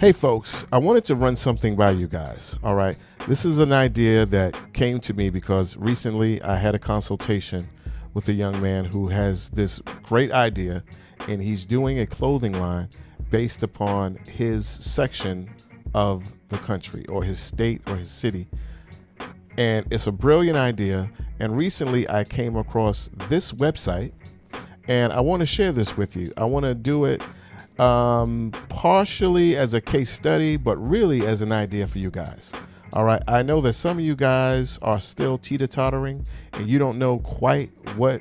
Hey folks, I wanted to run something by you guys. All right. This is an idea that came to me because recently I had a consultation with a young man who has this great idea, and he's doing a clothing line based upon his section of the country or his state or his city. And it's a brilliant idea. And recently I came across this website and I want to share this with you. I want to do it partially as a case study, but really as an idea for you guys. All right. I know that some of you guys are still teeter-tottering and you don't know quite what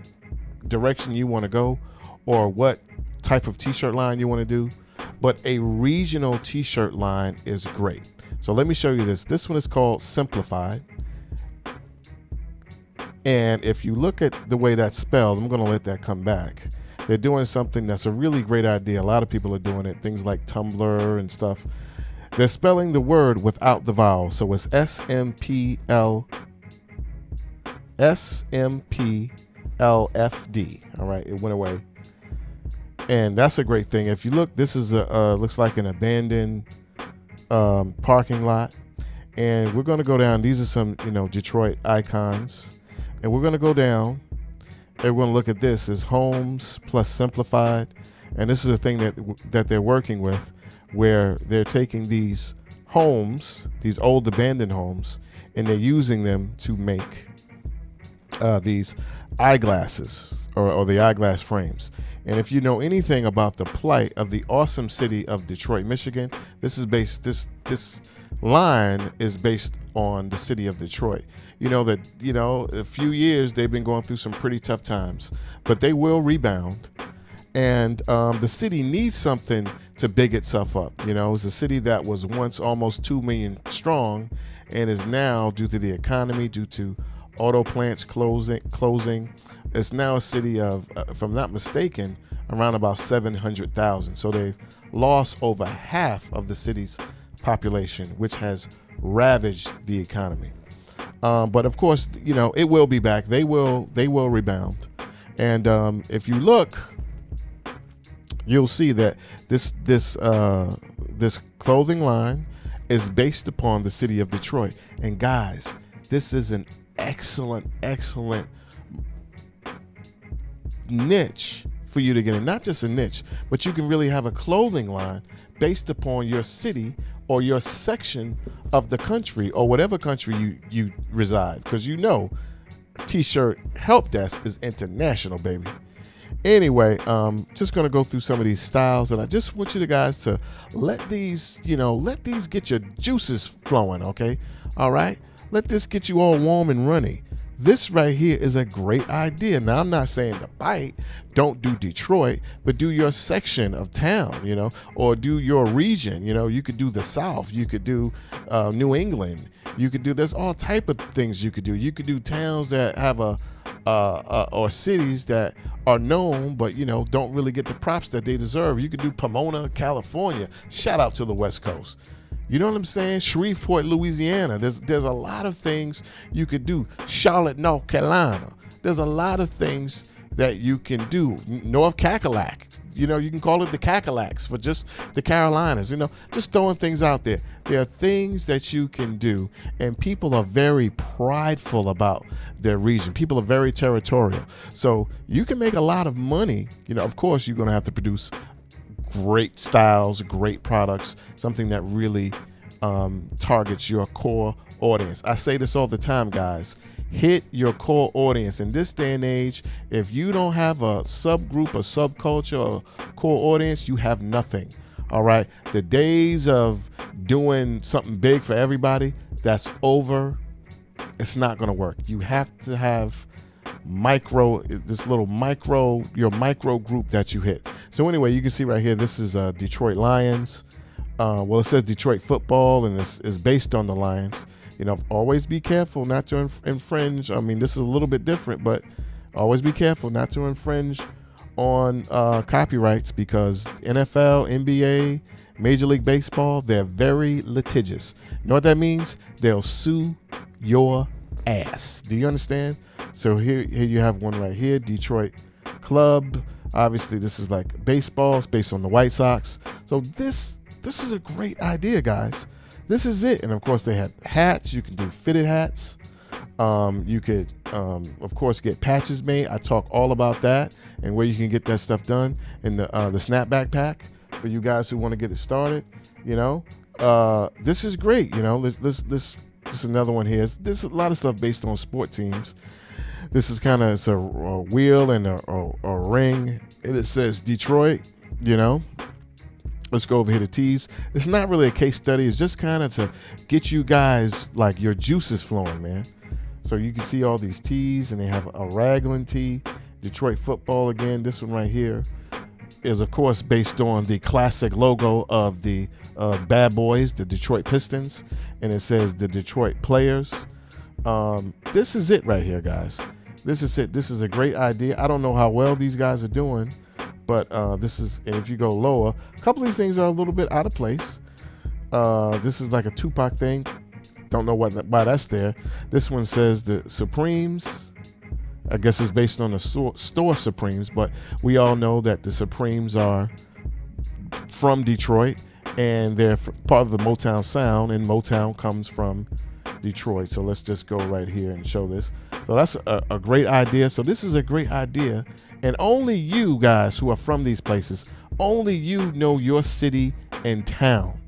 direction you want to go or what type of t-shirt line you want to do, but a regional t-shirt line is great. So let me show you this. This one is called Simplified. And if you look at the way that's spelled, I'm going to let that come back. They're doing something that's a really great idea. A lot of people are doing it, things like Tumblr and stuff. They're spelling the word without the vowel. So it's S-M-P-L-F-D. All right, it went away. And that's a great thing. If you look, this is looks like an abandoned parking lot. And we're going to go down. These are some, Detroit icons. And we're going to go down. And we're going to look at this as homes plus simplified. And this is a thing that they're working with, where they're taking these homes, these old abandoned homes, and they're using them to make these eyeglasses or the eyeglass frames. And if you know anything about the plight of the awesome city of Detroit, Michigan, this line is based on the city of Detroit. A few years they've been going through some pretty tough times, but they will rebound. And the city needs something to big itself up. It's a city that was once almost 2 million strong and is now, due to the economy, due to auto plants closing, it's now a city of, if I'm not mistaken, around about 700,000. So they've lost over half of the city's population, which has ravaged the economy. But of course, it will be back. They will rebound. And if you look, you'll see that this clothing line is based upon the city of Detroit. And guys, this is an excellent niche for you to get in. Not just a niche, but you can really have a clothing line based upon your city or your section of the country or whatever country you reside. Because T-shirt help desk is international, baby. Anyway, just going to go through some of these styles, and I just want you guys to let these get your juices flowing, okay? All right? Let this get you all warm and runny. This right here is a great idea. Now, I'm not saying to bite, don't do Detroit, but do your section of town, or do your region. You could do the South. You could do New England. There's all type of things you could do. You could do towns that have or cities that are known, but, don't really get the props that they deserve. You could do Pomona, California. Shout out to the West Coast. You know what I'm saying? Shreveport, Louisiana. There's a lot of things you could do. Charlotte, North Carolina. There's a lot of things that you can do. North Cackalack. You can call it the Cackalacks for just the Carolinas. Just throwing things out there. There are things that you can do, and people are very prideful about their region. People are very territorial. So you can make a lot of money. Of course, you're going to have to produce great styles, great products, something that really targets your core audience. I say this all the time, guys. Hit your core audience. In this day and age, if you don't have a subgroup, a subculture, or core audience, you have nothing. All right. The days of doing something big for everybody, that's over. It's not going to work. You have to have your micro group that you hit. So anyway, you can see right here, this is Detroit Lions. It says Detroit football, and it's based on the Lions. Always be careful not to infringe. I mean, this is a little bit different, but always be careful not to infringe on copyrights, because NFL, NBA, Major League Baseball, they're very litigious. You know what that means? They'll sue your ass. Do you understand? So here you have one right here, Detroit Club. Obviously, this is like baseball. It's based on the White Sox. So this this is a great idea, guys. This is it. And of course, they have hats. You can do fitted hats. You could, of course, get patches made. I talk all about that and where you can get that stuff done in the snapback pack for you guys who want to get it started. You know, this is great. You know, this is another one here. There's a lot of stuff based on sport teams. This is kind of, it's a wheel and a ring. It says Detroit. You know. Let's go over here to tees. It's not really a case study. It's just kind of to get you guys, like, your juices flowing, man. So you can see all these tees, and they have a Raglan tee, Detroit football again. This one right here is, of course, based on the classic logo of the Bad Boys, the Detroit Pistons, and it says the Detroit Players. This is it right here, guys. This is it. This is a great idea. I don't know how well these guys are doing, but this is, and if you go lower, a couple of these things are a little bit out of place. This is like a Tupac thing. Don't know why that's there. This one says the Supremes. I guess it's based on the store Supremes, but we all know that the Supremes are from Detroit, and they're part of the Motown sound, and Motown comes from Detroit. So let's just go right here and show this. So that's a great idea. So this is a great idea. And only you guys who are from these places, only you know your city and town.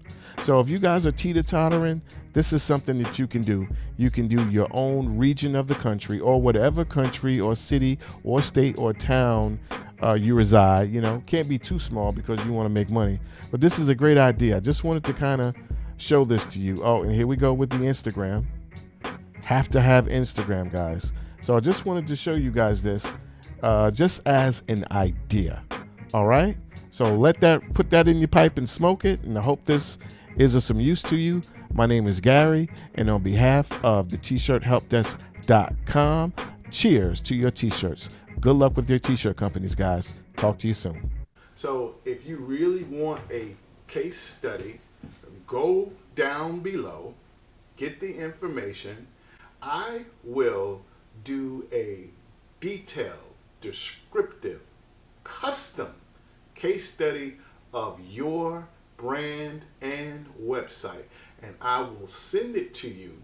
So if you guys are teeter-tottering, this is something that you can do. You can do your own region of the country, or whatever country or city or state or town you reside. You know, can't be too small because you want to make money. But this is a great idea. I just wanted to kind of show this to you. Oh, and here we go with the Instagram. Have to have Instagram, guys. So I just wanted to show you guys this. Just as an idea. All right, so put that in your pipe and smoke it, and I hope this is of some use to you. My name is Gary, and on behalf of the t-shirthelpdesk.com, cheers to your t-shirts. Good luck with your t-shirt companies, guys. Talk to you soon. So if you really want a case study, go down below, get the information. I will do a detailed, descriptive, custom case study of your brand and website, and I will send it to you